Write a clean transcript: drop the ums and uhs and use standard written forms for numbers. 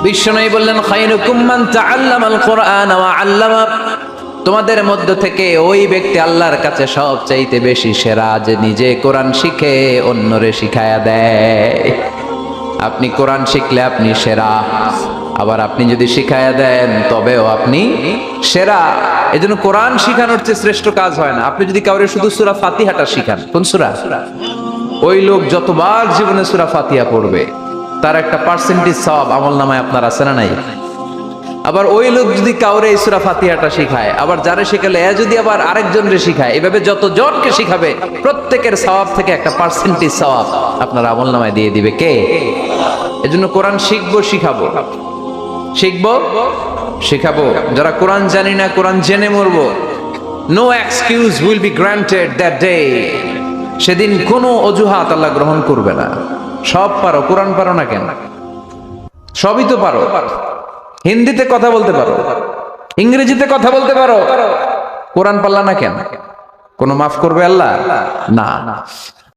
বিশ্বনবী বললেন খায়রুকুম মান তাআল্লামাল কুরআন ওয়া আল্লামা, তোমাদের মধ্য থেকে ওই ব্যক্তি আল্লাহর কাছে সবচাইতে বেশি সেরা যে নিজে কোরআন শিখে অন্যরে শিখায়া দেয়। আপনি কোরআন শিখলে আপনি সেরা, আবার আপনি যদি শিখায়া দেন তবেও আপনি সেরা। এজন্য কোরআন শিখানোর চেয়ে শ্রেষ্ঠ কাজ হয় না। আপনি যদি কাউরে শুধু সূরা ফাতিহাটা শিখান, কোন সূরা, ওই লোক যতবার জীবনে সূরা ফাতিহা পড়বে তার একটা পার্সেন্টেজ সওয়াব আমলনামায় আপনার আছে না নাই? আবার ওই লোক যদি কাউরে এই সূরা ফাতিহাটা শিখায়, আবার যারে শিখালে এ যদি আবার আরেকজনরে শিখায়, এভাবে যতজনকে শিখাবে প্রত্যেকের সওয়াব থেকে একটা পার্সেন্টেজ সওয়াব আপনার আমলনামায় দিয়ে দিবে কে? এজন্য কোরআন শিখবো, শিখাবো, শিখবো, শিখাবো। যারা কোরআন জানি না, কোরআন জেনে মরবো। No excuse will be granted that day. সেদিন কোনো অজুহাত আল্লাহ গ্রহণ করবে না। সব পারো, কোরআন পারো না কেন? সবই তো পারো। হিন্দিতে কথা বলতে পারো, ইংরেজিতে কথা বলতে পারো, কোরআন পারলা না কেন? কোনো মাফ করবে আল্লাহ? না।